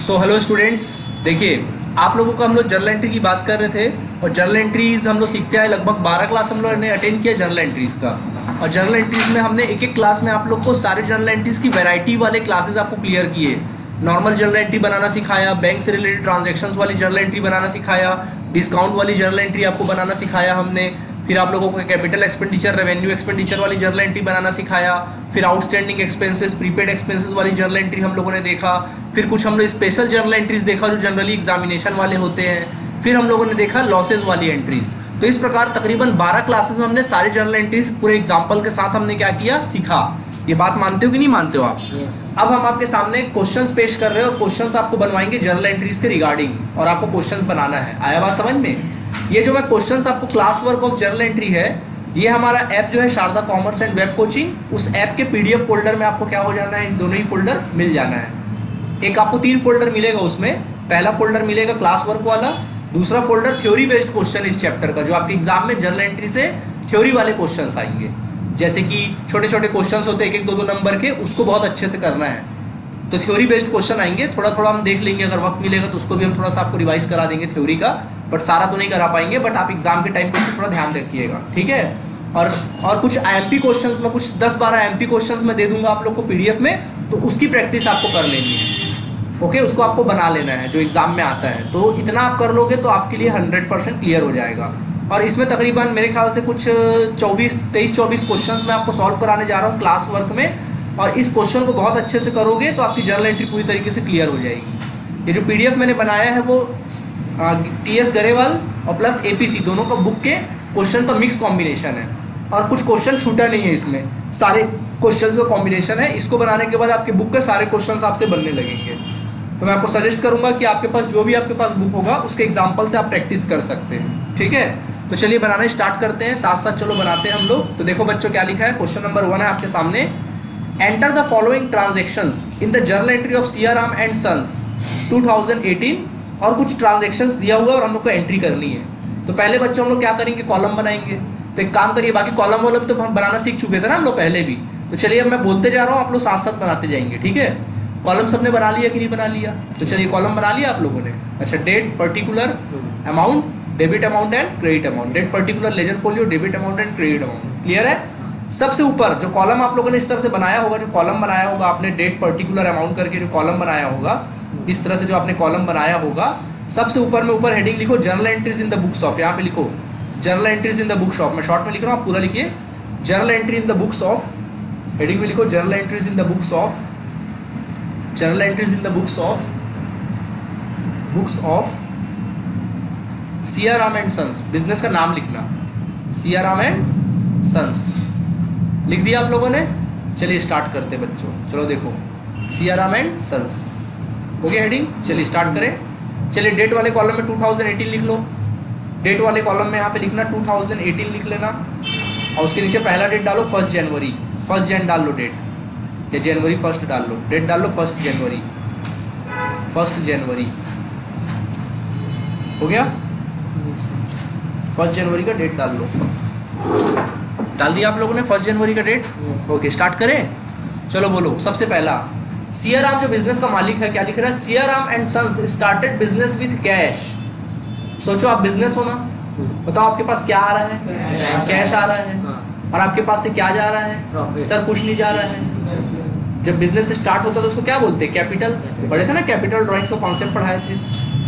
So hello students, देखिए आप लोगों को हम लोग जर्नल एंट्री की बात कर रहे थे। और जर्नल एंट्रीज हम लोग सीखते हैं, लगभग 12 क्लास हम लोग ने अटेंड किया जर्नल एंट्रीज का। और जर्नल एंट्रीज में हमने एक एक क्लास में आप लोग को सारे जर्नल एंट्रीज की वैरायटी वाले क्लासेस आपको क्लियर किए। नॉर्मल जर्नल एंट्री बनाना सिखाया, बैंक से रिलेटेड ट्रांजेक्शन्स वाली जर्नल एंट्री बनाना सिखाया, डिस्काउंट वाली जर्नल एंट्री आपको बनाना सिखाया हमने। फिर आप लोगों को कैपिटल एक्सपेंडिचर, रेवेन्यू एक्सपेंडिचर वाली जर्नल एंट्री बनाना सिखाया। फिर आउटस्टैंडिंग एक्सपेंसेस, प्रीपेड एक्सपेंसेस वाली जर्नल एंट्री हम लोगों ने देखा। फिर कुछ हम लोग स्पेशल जर्नल एंट्रीज देखा जो जनरली एग्जामिनेशन वाले होते हैं। फिर हम लोगों ने देखा लॉसेज वाली एंट्रीज। तो इस प्रकार तकरीबन 12 क्लासेस में हमने सारी जर्नल एंट्रीज पूरे एग्जाम्पल के साथ हमने क्या किया, सीखा। ये बात मानते हो कि नहीं मानते हो आप? अब हम आपके सामने क्वेश्चंस पेश कर रहे हैं और क्वेश्चंस आपको बनवाएंगे जर्नल एंट्रीज के रिगार्डिंग, और आपको क्वेश्चंस बनाना है। आया बात समझ में? ये जो मैं क्वेश्चंस आपको class work of journal entry है, ये हमारा ऐप जो है Sharda commerce and web coaching, उस ऐप के पीडीएफ फोल्डर में आपको क्या हो जाना है, दोनों ही फोल्डर मिल जाना है। एक आपको 3 फोल्डर मिलेगा उसमें। पहला फोल्डर मिलेगा क्लास वर्क वाला, दूसरा फोल्डर थ्योरी बेस्ड क्वेश्चन इस चैप्टर का, जो आपके एग्जाम में जर्नल एंट्री से थ्योरी वाले क्वेश्चंस आएंगे। जैसे कि छोटे छोटे क्वेश्चंस होते हैं 1-1, 2-2 नंबर के, उसको बहुत अच्छे से करना है। तो थ्योरी बेस्ड क्वेश्चन आएंगे, थोड़ा थोड़ा हम देख लेंगे, अगर वक्त मिलेगा तो उसको भी हम थोड़ा सा आपको रिवाइज करा देंगे थ्योरी का, बट सारा तो नहीं करा पाएंगे। बट आप एग्जाम के टाइम पर थोड़ा ध्यान रखिएगा, ठीक है? और कुछ एमपी क्वेश्चंस में, कुछ 10-12 एमपी क्वेश्चंस मैं दे दूंगा आप लोग को पीडीएफ में, तो उसकी प्रैक्टिस आपको कर लेनी है। ओके, उसको आपको बना लेना है जो एग्जाम में आता है। तो इतना आप कर लोगे तो आपके लिए 100% क्लियर हो जाएगा। और इसमें तकरीबन मेरे ख्याल से कुछ 23-24 क्वेश्चंस मैं आपको सॉल्व कराने जा रहा हूँ क्लास वर्क में। और इस क्वेश्चन को बहुत अच्छे से करोगे तो आपकी जर्नल एंट्री पूरी तरीके से क्लियर हो जाएगी। ये जो पीडीएफ मैंने बनाया है वो टीएस गरेवाल और प्लस एपीसी दोनों का बुक के क्वेश्चन का मिक्स कॉम्बिनेशन है। और कुछ क्वेश्चन छूटा नहीं है इसमें, सारे क्वेश्चंस का कॉम्बिनेशन है। इसको बनाने के बाद आपके बुक के सारे क्वेश्चंस आपसे बनने लगेंगे। तो मैं आपको सजेस्ट करूंगा कि आपके पास जो भी आपके पास बुक होगा उसके एग्जाम्पल से आप प्रैक्टिस कर सकते हैं, ठीक है? तो चलिए बनाना स्टार्ट करते हैं, साथ साथ चलो बनाते हैं हम लोग। तो देखो बच्चों क्या लिखा है, क्वेश्चन नंबर 1 है आपके सामने। Enter the following transactions in the journal entry of Siyaram and sons 2018। और कुछ ट्रांजेक्शंस दिया हुआ है और हम लोग को एंट्री करनी है। तो पहले बच्चों हम लोग क्या करेंगे, कॉलम बनाएंगे। तो एक काम करिए, बाकी कॉलम वॉलम तो हम बनाना सीख चुके थे ना हम लोग पहले भी। तो चलिए अब मैं बोलते जा रहा हूँ, आप लोग साथ साथ बनाते जाएंगे, ठीक है? कॉलम सबने बना लिया कि नहीं बना लिया? तो चलिए कॉलम बना लिया आप लोगों ने। अच्छा, date, particular amount, debit amount and credit amount. Date particular ledger folio, debit amount and credit amount. Clear है? सबसे ऊपर जो कॉलम आप लोगों ने इस तरह से बनाया होगा, जो कॉलम बनाया होगा आपने डेट पर्टिकुलर अमाउंट करके जो कॉलम बनाया होगा, इस तरह से जो आपने कॉलम बनाया होगा, सबसे ऊपर में ऊपर हेडिंग लिखो journal entries in the books of. यहाँ पे लिखो journal entries in the books of. मैं शॉर्ट में लिख रहा हूँ, आप पूरा लिखिए। Journal entry in the books of, heading में लिखो journal entries in the books of, journal entries in the books of Siyaram and sons. Business का नाम लिखना, सियाराम एंड सन्स। लिख दिया आप लोगों ने? चलिए स्टार्ट करते हैं बच्चों। चलो देखो, सियाराम एंड सन्स हो गया हेडिंग। चलिए स्टार्ट करें। चलिए डेट वाले कॉलम में 2018 लिख लो। डेट वाले कॉलम में यहाँ पे लिखना 2018 लिख लेना। और उसके नीचे पहला डेट डालो 1 जनवरी, 1 जन डाल लो डेट, या जनवरी 1 डाल लो, डेट डाल लो 1 जनवरी, 1 जनवरी हो गया। 1 जनवरी का डेट डाल लो। डाल दिया आप लोगों ने 1 जनवरी का डेट? ओके, स्टार्ट करें। चलो बोलो। सबसे पहला, सियाराम जो बिजनेस का मालिक है, क्या लिख रहा है? Siyaram and sons started business with cash. सोचो आप बिजनेस हो ना, बताओ आपके पास क्या आ रहा है? कैश आ रहा है। और आपके पास से क्या जा रहा है? सर कुछ नहीं जा रहा है। जब बिजनेस स्टार्ट होता है तो उसको क्या बोलते हैं? कैपिटल। पढ़े थे ना कैपिटल ड्राइंग्स का कॉन्सेप्ट पढ़ाए थे।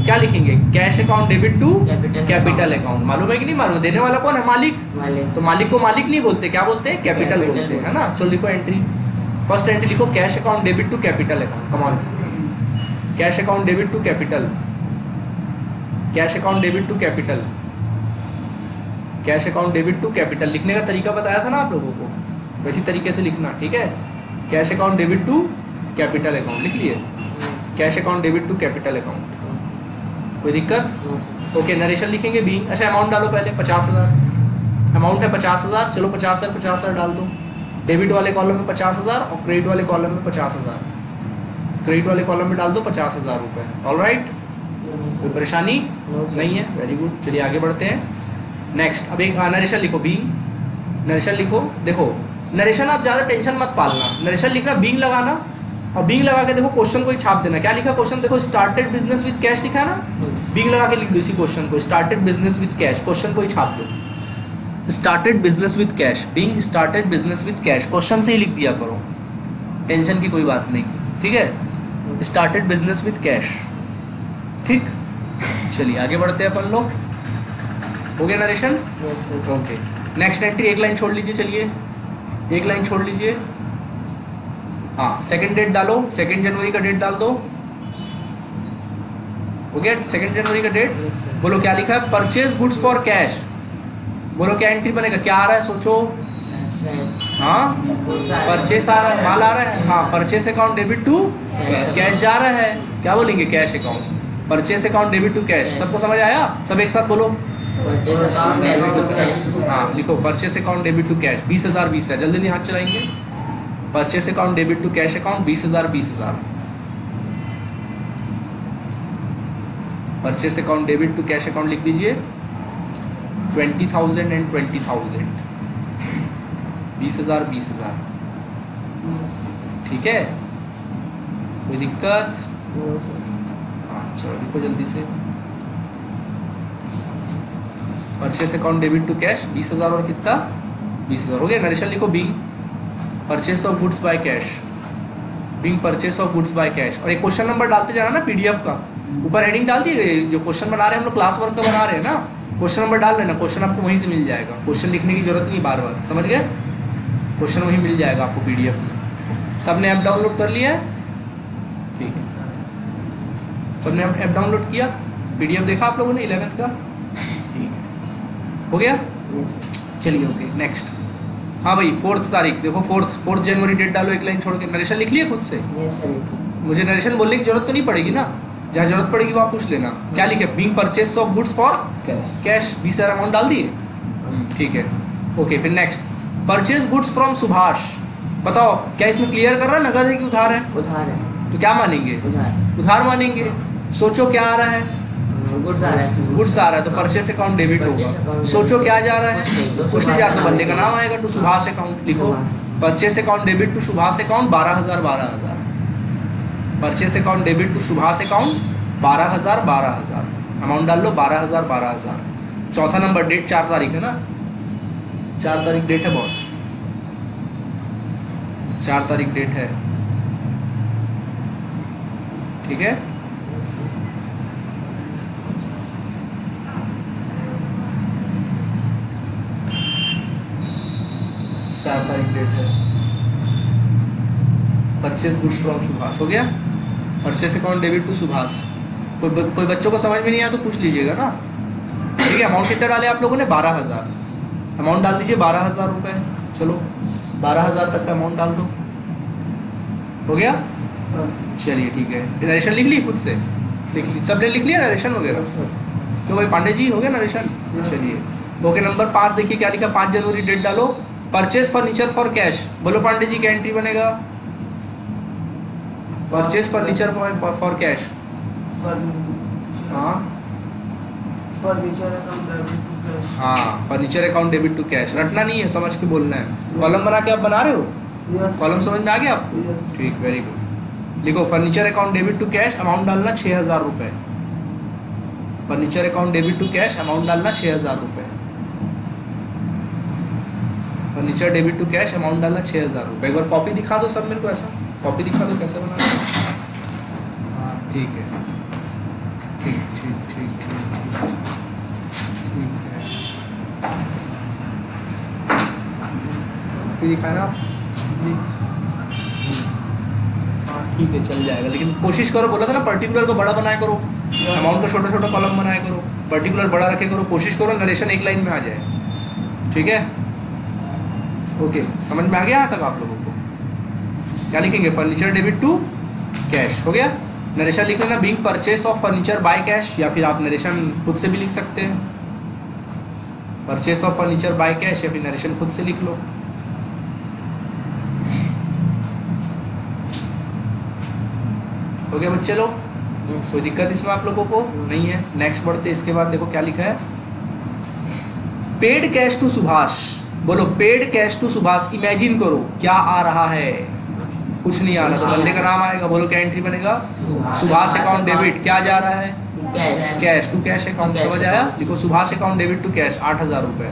क्या लिखेंगे? Cash account debit to capital account. मालूम है कि नहीं मालूम? देने वाला कौन है? मालिक। तो मालिक को मालिक नहीं बोलते, क्या बोलते हैं? कैपिटल बोलते हैं, है ना? चलो लिखो एंट्री, फर्स्ट एंट्री लिखो cash account debit to capital account. Come on, cash account debit to capital, cash account debit to capital, cash account debit to capital. लिखने का तरीका बताया था ना आप लोगों को, वैसी तरीके से लिखना, ठीक है? Cash account debit to capital account लिख लिए। Cash account debit to capital account, कोई दिक्कत? ओके, नरेशन लिखेंगे बीइंग। अच्छा, अमाउंट डालो पहले 50,000। अमाउंट है 50,000, चलो 50,000 50,000 डाल दो। डेबिट वाले कॉलम में 50,000 और क्रेडिट वाले कॉलम में 50,000। क्रेडिट वाले कॉलम में डाल दो 50,000 रुपये। ऑल राइट, कोई परेशानी नहीं है? Very good. चलिए आगे बढ़ते हैं। नेक्स्ट, अब एक नरेशन लिखो, बीइंग। नरेशन लिखो। देखो नरेशन आप ज़्यादा टेंशन मत पालना, नरेशन लिखना बीइंग लगाना और बिंग लगा के देखो क्वेश्चन को ही छाप देना। क्या लिखा क्वेश्चन देखो, स्टार्टेड बिजनेस विद कैश लिखा है ना, बिंग लगा के लिख दो इसी क्वेश्चन को, started business with cash, question को ही छाप दो। Started business with cash, being started business with cash, question से ही लिख दिया करो, टेंशन की कोई बात नहीं, ठीक है। स्टार्टेड बिजनेस विद कैश, ठीक। चलिए आगे बढ़ते हैं अपन लोग, हो गया नरेशन, ओके। नेक्स्ट एंट्री एक लाइन छोड़ लीजिए, चलिए एक लाइन छोड़ लीजिए। हाँ, सेकंड डेट डालो, 2 जनवरी का डेट डाल दो, हो गया 2 जनवरी का डेट। बोलो क्या लिखा है, परचेज गुड्स फॉर कैश, बोलो क्या एंट्री बनेगा, क्या आ रहा है सोचो। हाँ, परचेस आ रहा है, माल आ रहा है, हाँ, purchase account debit to cash जा रहा है, क्या बोलेंगे, cash account, purchase account debit to cash. सबको समझ आया, सब एक साथ बोलो। हाँ लिखो, purchase account debit to cash 20,000 20 है, जल्दी हाथ चलाएंगे। Purchase account debit to cash account 20,000 20,000, purchase account debit to cash account लिख दीजिए 20,000 एंड 20,000, 20,000 20,000, ठीक है, कोई दिक्कत। हाँ चलो लिखो जल्दी से, purchase account debit to cash 20,000 और कितना 20,000 हो गया। नरेशन लिखो, being purchase of goods by cash, being purchase of goods by cash. और एक क्वेश्चन नंबर डालते जाना ना पीडीएफ का, ऊपर हेडिंग डाल दी, जो क्वेश्चन बना रहे हैं हम लोग क्लास वर्क का बना रहे हैं ना, क्वेश्चन नंबर डाल लेना, क्वेश्चन आपको वहीं से मिल जाएगा, क्वेश्चन लिखने की जरूरत नहीं बार बार, समझ गए, क्वेश्चन वहीं मिल जाएगा आपको पीडीएफ में। सबने ऐप डाउनलोड कर लिया है, ठीक है, सबने ऐप डाउनलोड किया, पीडीएफ देखा आप लोगों ने 11th का, ठीक है, हो गया। चलिए ओके नेक्स्ट। हाँ भाई 4 तारीख देखो, 4 जनवरी डेट डालो, एक लाइन छोड़ के। नरेशन लिख लिया खुद से, मुझे नरेशन बोलने की जरूरत तो नहीं पड़ेगी ना, जहाँ जरूरत पड़ेगी वहाँ पूछ लेना। क्या लिखे, being purchase of goods for cash 20,000 amount डाल दिए, ठीक है, ओके। फिर next, purchase goods from Subhash, बताओ क्या इसमें क्लियर कर रहा है नगद है कि उधार है, उधार है, तो क्या मानेंगे, उधार मानेंगे। सोचो क्या आ रहा है, गुड्स आ रहा है, गुड्स आ रहा है तो परचेस अकाउंट डेबिट होगा। सोचो क्या जा रहा है, कुछ नहीं जाता, बंदे का नाम आएगा, टू सुभाष अकाउंट लिखो, purchase account debit to Subhash account 12,000 12,000, purchase account debit to Subhash account 12,000 12,000, amount डाल लो 12,000 12,000। चौथा नंबर डेट 4 तारीख है ना, 4 तारीख डेट है बॉस, 4 तारीख डेट है, ठीक है। चार तारीख डेट है, परचेस गुड्स फ्रॉम सुभाष हो गया, purchase account debit to Subhash. कोई बच्चों को समझ में नहीं आया तो पूछ लीजिएगा ना, ठीक है। अमाउंट कितना डाले आप लोगों ने, 12,000, अमाउंट डाल दीजिए 12,000 रुपये, चलो 12,000 तक का अमाउंट डाल दो, हो गया। चलिए ठीक है, नरेशन लिख ली खुद से, लिख ली, सबने लिख लिया नरेशन वगैरह, तो भाई पांडे जी हो गया नरेशन। चलिए ओके, नंबर 5 देखिए क्या लिखा, 5 जनवरी डेट डालो, परचेज फर्नीचर फॉर कैश, बोलो पांडे जी क्या एंट्री बनेगा, परचेज फर्नीचर फॉर कैश, हाँ हाँ, furniture account debit to cash, रटना नहीं है, समझ के बोलना है। कॉलम बना के आप बना रहे हो, कॉलम समझ में आ गया आपको, ठीक, वेरी गुड। लिखो furniture account debit to cash, amount डालना 6,000 रुपये, furniture account debit to cash, amount डालना 6,000 रुपये, furniture debit to cash, amount डालना 6,000 रुपये। एक बार कॉपी दिखा दो सब मेरे को, ऐसा कॉपी दिखा दो कैसे बनाना है, हाँ ठीक है, ठीक ठीक ठीक ठीक ठीक ठीक है, दिखाए ना आप, हाँ ठीक है चल जाएगा, लेकिन कोशिश करो, बोला था ना पर्टिकुलर को बड़ा बनाया करो, अमाउंट का छोटा छोटा कॉलम बनाया करो, पर्टिकुलर बड़ा रखे करो, कोशिश करो नरेशन एक लाइन में आ जाए, ठीक है। ओके समझ में आ गया यहाँ तक आप लोगों को। क्या लिखेंगे, फर्नीचर डेबिट टू कैश, हो गया। नरेशन लिख लेना, being purchase of furniture bye cash, या फिर आप नरेशन खुद से भी लिख सकते हैं, purchase of furniture bye cash, या फिर नरेशन खुद से लिख लो। हो गया बच्चे लोग, कोई दिक्कत इसमें आप लोगों को नहीं है। नेक्स्ट बढ़ते, इसके बाद देखो क्या लिखा है, पेड कैश टू सुभाष, बोलो paid cash to Subhash, imagine करो क्या आ रहा है, कुछ नहीं आ रहा तो बंदे का नाम आएगा। बोलो क्या एंट्री बनेगा? सुभाष अकाउंट डेबिट, क्या जा रहा है? Cash to cash account. समझ आया? देखो Subhash account debit to cash 8,000 रुपये।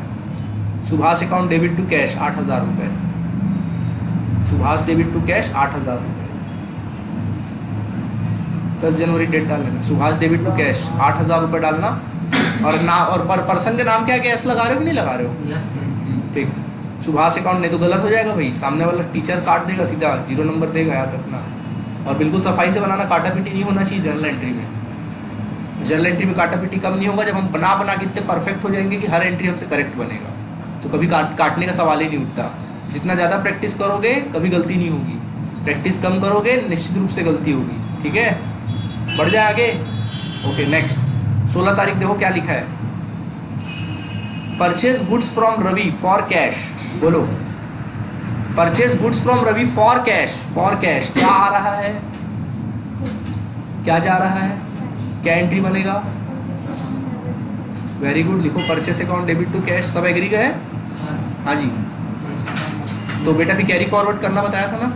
Subhash account debit to cash 8,000 रुपये। सुभाष डेबिट टू कैश 8,000 रुपये। 10 जनवरी डेट डाल लेना। सुभाष डेबिट टू कैश 8,000 रुपये डालना। और ना और पर्सन के नाम क्या है? कैश लगा रहे हो कि नहीं लगा रहे हो? ठीक। सुभाष अकाउंट नहीं तो गलत हो जाएगा भाई, सामने वाला टीचर काट देगा, सीधा 0 नंबर देगा, याद रखना। और बिल्कुल सफाई से बनाना, काटा पीटी नहीं होना चाहिए जर्नल एंट्री में। जर्नल एंट्री में काटा पीटी कम नहीं होगा जब हम बना के इतने परफेक्ट हो जाएंगे कि हर एंट्री हमसे करेक्ट बनेगा, तो कभी काटने का सवाल ही नहीं उठता। जितना ज़्यादा प्रैक्टिस करोगे कभी गलती नहीं होगी, प्रैक्टिस कम करोगे निश्चित रूप से गलती होगी। ठीक है, बढ़ जाए आगे। ओके नेक्स्ट 16 तारीख देखो क्या लिखा है। Purchase goods from Ravi for cash. बोलो purchase goods from Ravi for cash. For cash क्या आ रहा है? क्या जा रहा है? क्या एंट्री बनेगा? वेरी गुड, लिखो purchase account debit to cash. सब एग्री गए? हाँ जी। तो बेटा फिर कैरी फॉरवर्ड करना बताया था ना।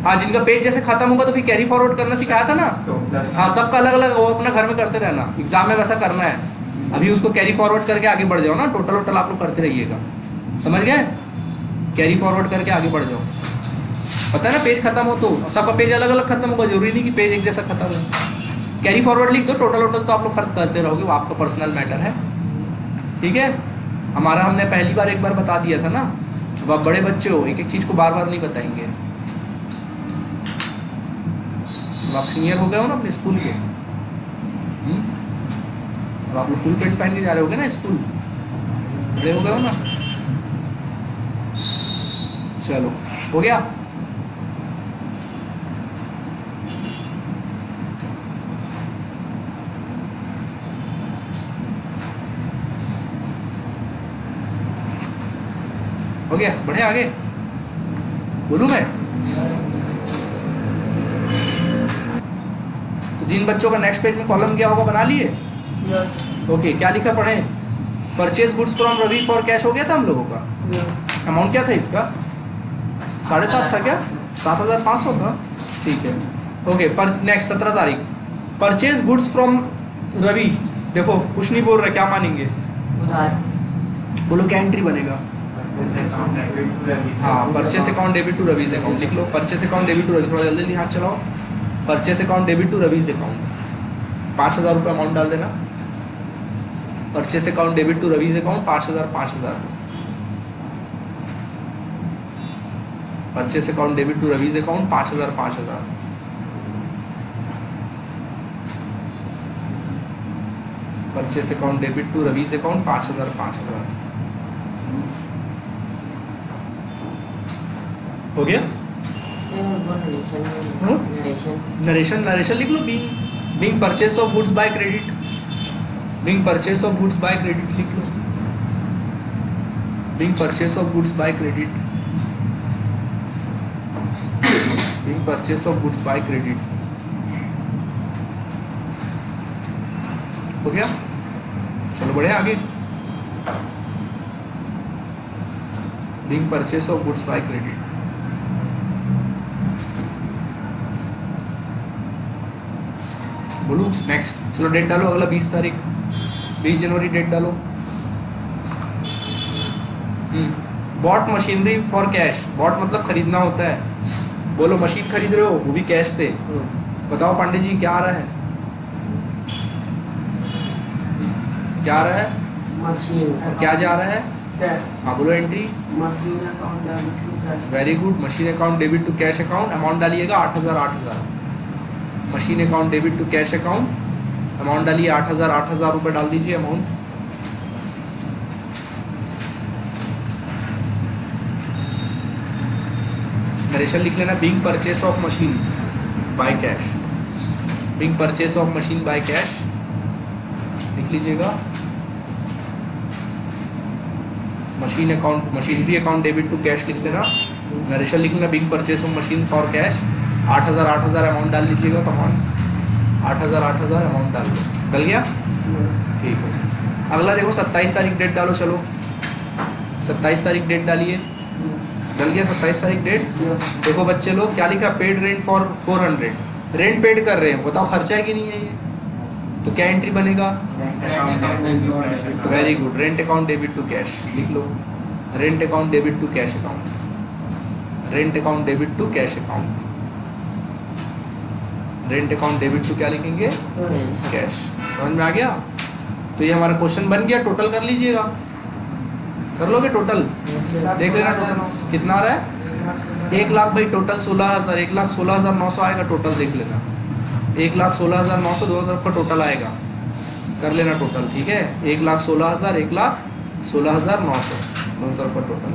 हाँ, जिनका पेज जैसे खत्म होगा तो फिर कैरी फॉरवर्ड करना सिखाया था ना। हाँ, सबका अलग अलग वो अपना घर में करते रहना, एग्जाम में वैसा करना है। अभी उसको कैरी फॉरवर्ड करके आगे बढ़ जाओ ना, टोटल आप लोग करते रहिएगा। समझ गए? कैरी फॉरवर्ड करके आगे बढ़ जाओ। पता है ना, पेज खत्म हो तो सबका पेज अलग अलग खत्म होगा, जरूरी नहीं कि पेज एक जैसा खत्म हो। कैरी फॉरवर्ड लिख दो, टोटल तो आप लोग खर्च करते रहोगे, वो आपका पर्सनल मैटर है। ठीक है, हमारा हमने पहली बार एक बार बता दिया था ना। अब आप बड़े बच्चे हो, एक एक चीज़ को बार बार नहीं बताएंगे। अब आप सीनियर हो गए हो ना अपने स्कूल के। अब आप लोग फुल पेंट पहन के जा रहे होगे ना स्कूल, बड़े हो गए हो ना। चलो हो गया। हो गया, बढ़े आगे। बोलूं मैं? तो जिन बच्चों का नेक्स्ट पेज में कॉलम क्या होगा बना लिए? ओके, क्या लिखा पढ़े? Purchase goods from Ravi for cash हो गया था हम लोगों का। अमाउंट क्या था इसका? 7.5 था क्या? 7,500 था। ठीक है, ओके। पर नेक्स्ट 17 तारीख परचेज गुड्स फ्रॉम रवि। देखो कुछ नहीं बोल रहे, क्या मानेंगे? बोलो क्या एंट्री बनेगा? हाँ, purchase account debit to Ravi's account लिख लो। Purchase account debit to Ravi, थोड़ा जल्दी हाथ चलाओ। Purchase account debit to Ravi's account 5,000 रुपये अमाउंट डाल देना। Purchase account debit to Ravi's account 5,000 5,000। Purchase account debit to Ravi's account 5,000 5,000। Purchase account debit to Ravi's account 5,000 5,000। हो गया? नरेशन लिख लो। Being purchase of goods by credit. Being purchase of goods by credit लिख लो। Being purchase of goods by credit. Being purchase of goods by credit. हो गया? चलो बढ़े आगे। Being purchase of goods by credit. बोलूं नेक्स्ट? चलो date डालो, अगला 20 तारीख 20 जनवरी डेट डालो। Bought machinery for cash. Bought मतलब खरीदना होता है। बोलो मशीन खरीद रहे हो, वो भी कैश से। बताओ पांडे जी क्या आ रहा है? क्या आ रहा है? मशीन। और क्या जा रहा है? हाँ बोलो entry. Machine account debit to cash. Very good, machine account debit to cash account. Amount डालिएगा 8,000 8,000। Machine account debit to cash account. Amount डालिए 8,000 8,000 रुपये डाल दीजिए अमाउंट। नरेशन लिख लेना। Being purchase of machine by cash. Being purchase of machine by cash लिख लीजिएगा। Machine account machinery account debit to cash लिख लेना। नरेशन लिख लेना। Being purchase of machine for cash 8,000 8,000 amount डाल लीजिएगा। अमाउंट 8,000 8,000 अमाउंट डाल दो। डल गया? ठीक है। अगला देखो 27 तारीख डेट डालो। चलो 27 तारीख डेट डालिए। डल गया 27 तारीख डेट। देखो बच्चे लोग क्या लिखा, paid rent for 400, rent paid कर रहे हैं, बताओ खर्चा है कि नहीं है ये, तो क्या एंट्री बनेगा, very good, rent account debit to cash लिख लो, rent account debit to cash account, rent account debit to cash account, rent account debit to क्या लिखेंगे, कैश। समझ में आ गया? तो ये हमारा क्वेश्चन बन गया, टोटल कर लीजिएगा, कर लोगे टोटल, देख लेना टोटल कितना आ रहा है, 1 लाख भाई टोटल 16,000, 1,16,900 आएगा टोटल, देख लेना 1,16,900 दोनों तरफ का टोटल आएगा, कर लेना टोटल, ठीक है, 1,16,000, 1,16,900 दोनों तरफ का टोटल।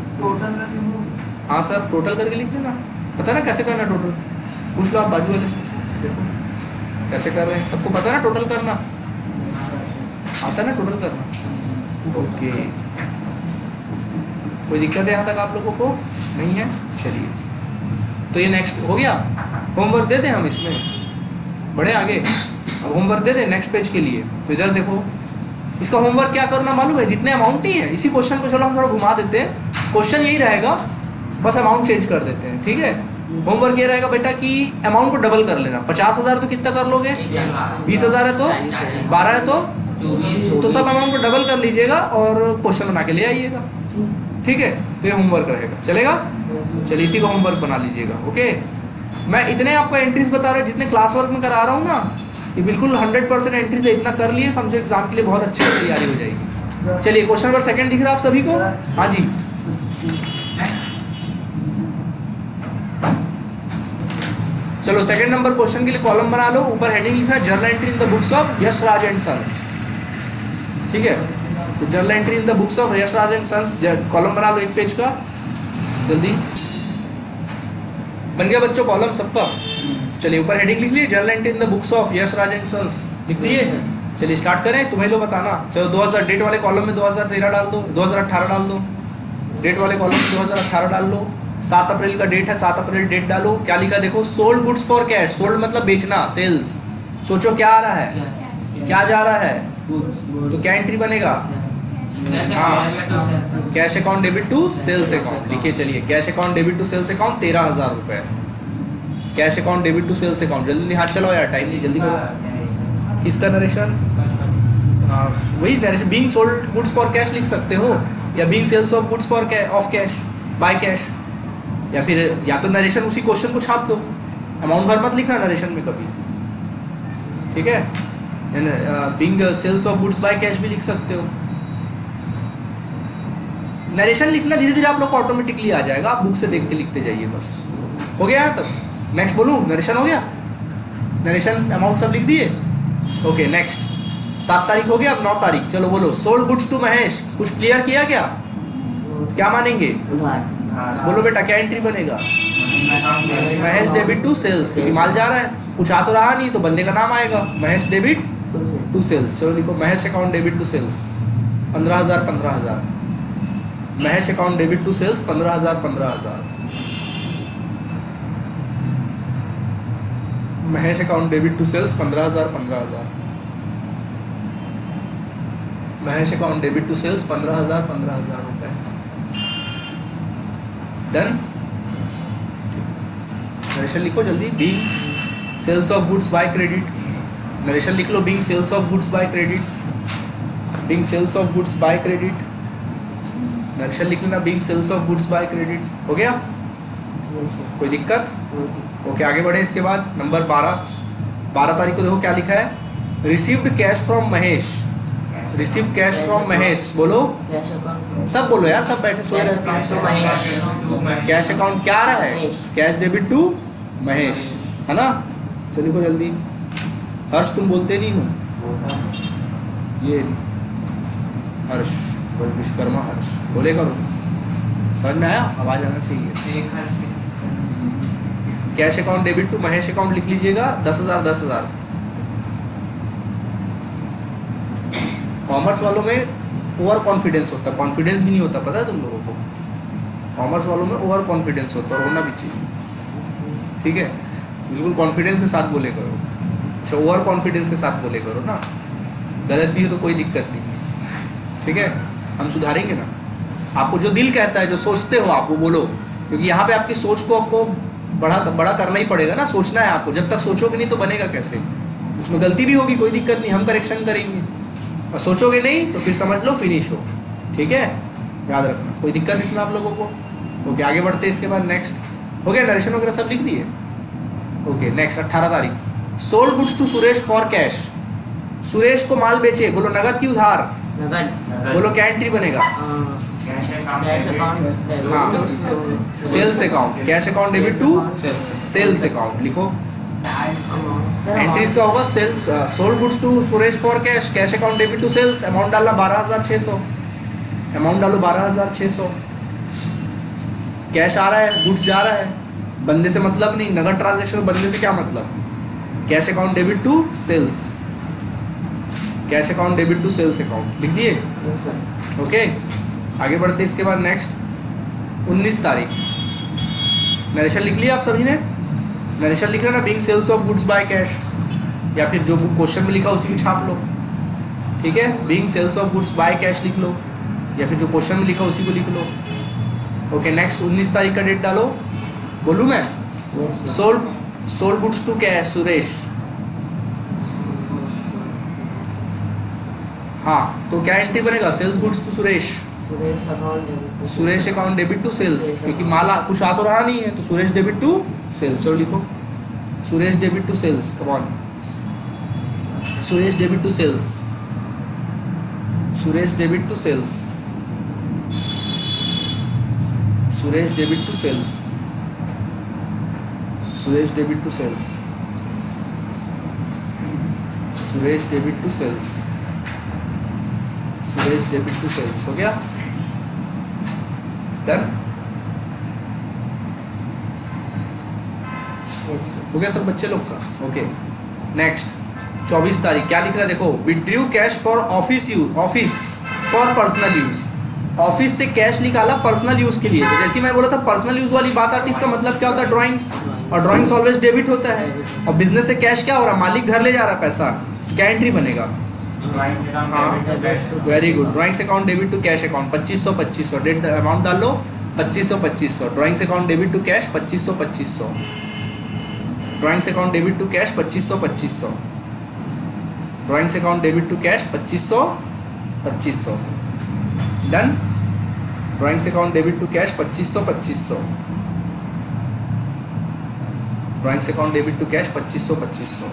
हाँ सर, टोटल करके लिख देना, पता है ना कैसे करना टोटल, पूछ लो आप बाजू वाले से, पूछो देखो कैसे कर रहे हैं, सबको पता है ना टोटल करना, आता है ना टोटल करना, ओके। कोई दिक्कत है यहाँ तक आप लोगों को, नहीं है? चलिए, तो ये नेक्स्ट हो गया, होमवर्क दे दें हम इसमें, बड़े आगे, अब होमवर्क दे दें नेक्स्ट पेज के लिए। तो इधर देखो, इसका होमवर्क क्या करना मालूम है, जितने अमाउंट ही है, इसी क्वेश्चन को चलो हम थोड़ा घुमा देते हैं, क्वेश्चन यही रहेगा, बस अमाउंट चेंज कर देते हैं, ठीक है। होमवर्क ये रहेगा बेटा कि अमाउंट को डबल कर लेना, 50,000 तो कितना कर लोगे, 20,000 है तो 12 है तो सब अमाउंट को डबल कर लीजिएगा और क्वेश्चन बना के ले आइएगा, ठीक है। तो ये होमवर्क रहेगा, चलेगा? चलिए इसी का होमवर्क बना लीजिएगा, ओके। मैं इतने आपको एंट्रीज बता रहा हूँ जितने क्लास वर्क में करा रहा हूँ ना, ये बिल्कुल 100% एंट्रीज है, इतना कर लिए समझो एग्जाम के लिए बहुत अच्छी तैयारी हो जाएगी। चलिए क्वेश्चन नंबर 2 दिख रहा है आप सभी को? हाँ जी, चलो 2 नंबर क्वेश्चन के लिए कॉलम बना लो, ऊपर हेडिंग लिखा है journal entry in the books of Yash Raj and sons, ठीक है। तो journal entry in the books of Yash Raj and sons, column बना लो 1 पेज का, जल्दी बन गया बच्चों कॉलम सबका? चलिए ऊपर हेडिंग लिख लीजिए, journal entry in the books of Yash Raj and sons लिख लीजिए। चलिए स्टार्ट करें, तुम्हें लोग बताना। चलो 2000 डेट वाले कॉलम में 2013 डाल दो, 2018 डाल दो, डेट वाले कॉलम में 2018 डाल लो, 7 अप्रैल का डेट है, 7 अप्रैल डेट डालो। क्या लिखा देखो, sold goods for cash, sold मतलब बेचना, सेल्स। सोचो क्या आ रहा है, क्या जा रहा है, तो क्या एंट्री बनेगा, हाँ, cash account debit to sales account लिखिए। चलिए cash account debit to sales account 13,000 रुपये, cash account debit to sales account. जल्दी हाथ चलाओ यार, टाइम नहीं, जल्दी करो। किसका नरेशन, वही narration, being sold goods for cash लिख सकते हो, या being sales of goods for of cash by cash, या फिर या तो नरेशन उसी क्वेश्चन को छाप दो, अमाउंट भर मत लिखना नरेशन में कभी, ठीक है। Being sales of goods by cash भी लिख सकते हो। नरेशन लिखना धीरे धीरे आप लोग को ऑटोमेटिकली आ जाएगा, आप बुक से देख के लिखते जाइए, बस हो गया तब। नेक्स्ट बोलूँ, नरेशन हो गया, नरेशन अमाउंट सब लिख दिए, ओके। नेक्स्ट 7 तारीख हो गया, अब 9 तारीख, चलो बोलो, सोल्ड गुड्स टू महेश, कुछ क्लियर किया क्या, क्या मानेंगे, बोलो बेटा क्या एंट्री बनेगा, महेश डेबिट टू सेल्स, क्योंकि माल जा रहा है, कुछ आ तो रहा नहीं, तो बंदे का नाम आएगा, महेश डेबिट टू सेल्स। चलो लिखो, Mahesh account debit to sales 15,000 15,000, Mahesh account debit to sales 15,000 15,000, Mahesh account debit to sales 15,000 15,000, Mahesh account debit to sales 15,000 15,000 रुपए। डन, नरेशन लिखो जल्दी, being sales of goods by credit, narration लिख लो, being sales of goods by credit, being sales of goods by credit, narration लिख लेना, being sales of goods by credit. हो गया, कोई दिक्कत? ओके, आगे बढ़े। इसके बाद नंबर 12 तारीख को देखो क्या लिखा है, received cash from Mahesh, receive cash from Mahesh, बोलो सब बोलो यार, सब बैठे सोए रहते हैं। कैश अकाउंट क्या आ रहा है, कैश डेबिट टू महेश, है ना। चलिए को जल्दी, हर्ष तुम बोलते नहीं हो, ये हर्ष, विश्वकर्मा हर्ष, बोले करो, समझ में आया, आवाज आना चाहिए। Cash account debit to Mahesh account लिख लीजिएगा, 10,000 10,000। कॉमर्स वालों में ओवर कॉन्फिडेंस होता है, कॉन्फिडेंस भी नहीं होता, पता है तुम लोगों को, कॉमर्स वालों में ओवर कॉन्फिडेंस होता है, और होना भी चाहिए, ठीक है। बिल्कुल कॉन्फिडेंस के साथ बोले करो, अच्छा ओवर कॉन्फिडेंस के साथ बोले करो ना, गलत भी हो तो कोई दिक्कत नहीं, ठीक है, हम सुधारेंगे ना। आपको जो दिल कहता है, जो सोचते हो आप वो बोलो, क्योंकि यहाँ पे आपकी सोच को आपको बड़ा करना ही पड़ेगा ना, सोचना है आपको। जब तक सोचोगे नहीं तो बनेगा कैसे? उसमें गलती भी होगी, कोई दिक्कत नहीं, हम करेक्शन करेंगे। और सोचोगे नहीं तो फिर समझ लो फिनिश हो। ठीक है, याद रखना, कोई दिक्कत इसमें आप लोगों को? ओके, आगे बढ़ते हैं। इसके बाद नेक्स्ट हो गया, नरेशन वगैरह सब लिख दिए। ओके, नेक्स्ट 18 तारीख, sold goods to Suresh for cash. Suresh को माल बेचे, बोलो नगद की उधार? नगद। बोलो क्या एंट्री बनेगा? Cash account. हाँ, sales account, cash account debit to sales account लिखो। एंट्रीज का होगा sales, sold goods to Suresh for cash, cash account debit to sales. Amount डालना 12,600, अमाउंट डालो 12,600। कैश आ रहा है, गुड्स जा रहा है, बंदे से मतलब नहीं, नगद ट्रांजैक्शन बंदे से क्या मतलब? Cash account debit to sales, cash account debit to sales account लिख दिए। ओके, आगे बढ़ते इसके बाद नेक्स्ट 19 तारीख, नरेशन लिख लिया आप सभी ने? नरेशन लिख लेना, being sales of goods by cash, या फिर जो क्वेश्चन में लिखा उसी को छाप लो। ठीक है, being sales of goods by cash लिख लो, या फिर जो क्वेश्चन में लिखा उसी को लिख लो। ओके, नेक्स्ट 19 तारीख का डेट डालो। बोलूँ मैं? Sold goods to cash Suresh. हाँ, तो क्या एंट्री बनेगा? Sales goods to Suresh, Suresh account debit to sales, क्योंकि माला कुछ आ तो रहा नहीं है, तो सुरेश डेबिट टू सेल्स। चलो लिखो, Suresh debit to sales, come on, Suresh debit to sales, Suresh debit to sales, Suresh debit to sales, Suresh debit to sales, Suresh debit to sales, Suresh debit to sales. हो गया? डन? हो गया सब बच्चे लोग का? ओके, नेक्स्ट 24 तारीख क्या लिख रहा है देखो, withdrew cash for office use, office for personal use. Office से कैश निकाला पर्सनल यूज के लिए। तो जैसे मैं बोला था पर्सनल यूज वाली बात आती है, इसका मतलब क्या होता है? ड्राइंग्स, और ड्राइंग्स ऑलवेज डेबिट होता है। और बिजनेस से कैश क्या हो रहा है? मालिक घर ले जा रहा है पैसा, क्या एंट्री बनेगा? हाँ, very good, drawings account debit to cash account 2500 date amount डाल लो 2500 drawings account debit to cash 2500 drawings account debit to cash 2500 drawings account debit to cash 2500 done. Drawings account debit to cash 2500 drawings account debit to cash 2500।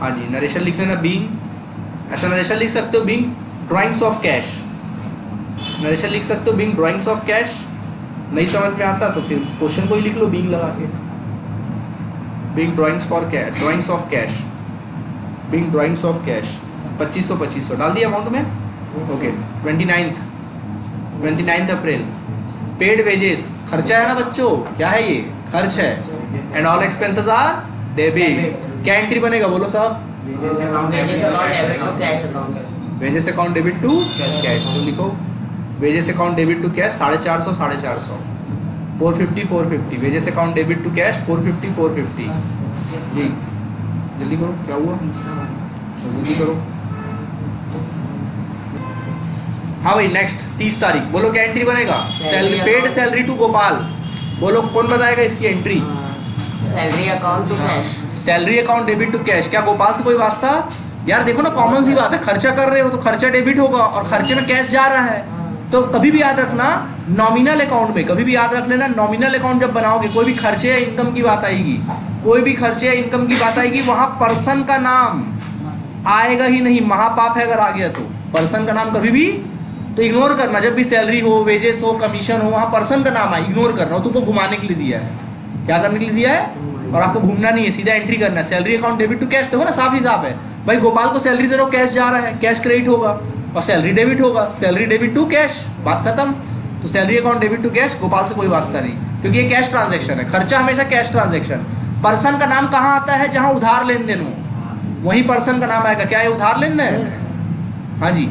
हाँ जी, narration लिख लेना, being, ऐसा narration लिख सकते हो, being drawings of cash, narration लिख सकते हो बीइंग ड्राइंग्स ऑफ कैश। नहीं समझ में आता तो फिर क्वेश्चन को ही लिख लो बीइंग लगा के, being drawings for cash, drawings of cash, being drawings of cash 2500 डाल दिया अमाउंट में। ओके, 29 अप्रैल, पेड वेजेस, खर्चा है ना बच्चों, क्या है ये? खर्च है। And all expenses are debit, क्या एंट्री बनेगा बोलो साहब? Wages account debit to cash. तो लिखो wages account debit to cash 450 450 wages account debit to cash 450 जी। जल्दी करो, क्या हुआ? जल्दी करो। हाँ भाई, नेक्स्ट 30 तारीख, बोलो क्या एंट्री बनेगा? पेड सैलरी टू गोपाल, बोलो कौन बताएगा इसकी entry? Salary account to cash, salary account debit to cash. क्या गोपाल से कोई वास्ता? यार देखो ना, कॉमन सी बात है, खर्चा कर रहे हो तो खर्चा डेबिट होगा, और खर्चे में कैश जा रहा है। तो कभी भी याद रखना, नॉमिनल अकाउंट में कभी भी याद रख लेना, नॉमिनल अकाउंट जब बनाओगे, कोई भी खर्चे या इनकम की बात आएगी, कोई भी खर्चे या इनकम की बात आएगी, वहां पर्सन का नाम आएगा ही नहीं, महापाप है अगर आ गया तो। पर्सन का नाम कभी भी तो इग्नोर करना, जब भी सैलरी हो, वेजेस हो, कमीशन हो, वहाँ पर्सन का नाम है, इग्नोर करना। तुमको घुमाने के लिए दिया है, क्या करने के लिए दिया है? और आपको घूमना नहीं है, सीधा एंट्री करना है। Salary account debit to cash, देखो ना साफ हिसाब है भाई, गोपाल को सैलरी दे रहे हो, कैश जा रहा है, कैश क्रेडिट होगा और सैलरी डेबिट होगा, सैलरी डेबिट टू कैश, बात खत्म। तो salary account debit to cash, Gopal से कोई वास्ता नहीं, क्योंकि ये कैश ट्रांजेक्शन है, खर्चा हमेशा कैश ट्रांजेक्शन। पर्सन का नाम कहाँ आता है? जहाँ उधार लेन देन हो, वही पर्सन का नाम आएगा। क्या है? उधार लेन देन। हाँ जी,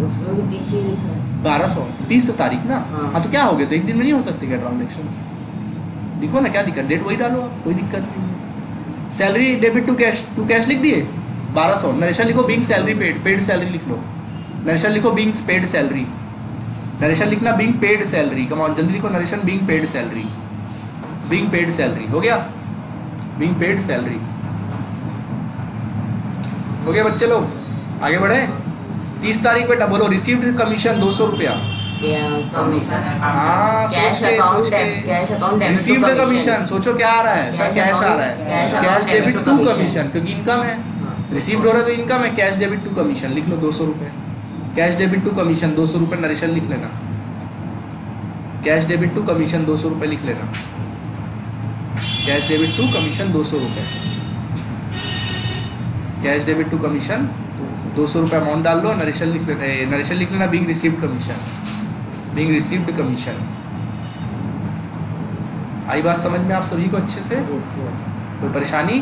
1200 30 तारीख ना। हाँ, तो क्या हो गया? तो एक दिन में नहीं हो सकते क्या ट्रांजेक्शन्स? देखो ना, क्या दिक्कत, डेट वही डालो आप, कोई दिक्कत नहीं। सैलरी डेबिट टू कैश लिख दिए 1200। नरेशन लिखो being salary paid, paid salary लिख लो। नरेशन लिखो बीइंग पेड सैलरी, नरेशन लिखना being paid salary, come on जल्दी लिखो narration being paid salary, being paid salary हो गया, बीइंग पेड सैलरी हो गया बच्चे लोग, आगे बढ़े। 30 तारीख बेटा बोलो रिसीव्ड कमीशन 200 रुपया। हाँ सोच के कैश अकाउंट रिसीव्ड कमीशन सोचो क्या आ रहा है सर, कैश आ रहा है, कैश डेबिट टू कमीशन क्योंकि इनकम है, रिसीव्ड हो रहा है तो इनकम है, कैश डेबिट टू कमीशन लिख लो 200 रुपये, कैश डेबिट टू कमीशन 200 रुपये नरेशन लिख लेना, कैश डेबिट टू कमीशन 200 रुपये लिख लेना, कैश डेबिट टू कमीशन 200 रुपये, कैश डेबिट टू कमीशन 200 रुपये अमाउंट डाल लो, नरेशन लिख लेना being received commission, being received commission. आई बात समझ में आप सभी को अच्छे से, कोई परेशानी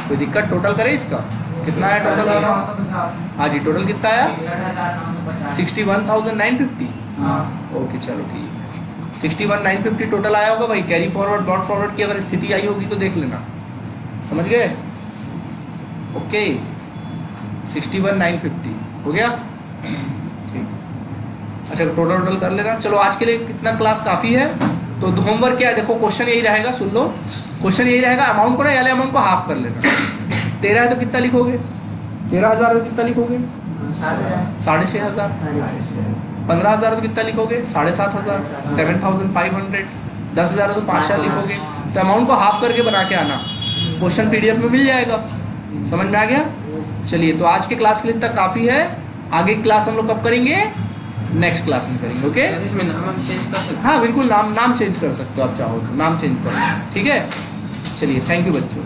कोई दिक्कत? टोटल करें इसका कितना है टोटल वाला? हाँ जी टोटल कितना आया? 61,950। ओके चलो ठीक है, 61,950 टोटल आया होगा भाई। कैरी फॉरवर्ड ब्रॉड फॉरवर्ड की अगर स्थिति आई होगी तो देख लेना, समझ गए? ओके 61,950 हो गया ठीक। अच्छा टोटल कर लेना। चलो आज के लिए कितना क्लास काफ़ी है, तो होमवर्क क्या है देखो, क्वेश्चन यही रहेगा, सुन लो क्वेश्चन यही रहेगा, अमाउंट को ना याले अमाउंट को हाफ कर लेना। 13 है तो कितना लिखोगे? 13,000 तो कितना लिखोगे? 6,500। 15,000 तो कितना लिखोगे? 7,500। 7,500। 10,000 तो 5,000 लिखोगे। तो अमाउंट को हाफ करके बना के आना, क्वेश्चन PDF में मिल जाएगा। समझ में आ गया? चलिए तो आज के क्लास के लिए तक काफ़ी है, आगे की क्लास हम लोग कब करेंगे? नेक्स्ट क्लास में करेंगे। ओके इसमें नाम हम चेंज कर सकते हैं? हाँ बिल्कुल, नाम चेंज कर सकते हो आप चाहो तो, नाम चेंज कर लो ठीक है। चलिए थैंक यू बच्चों।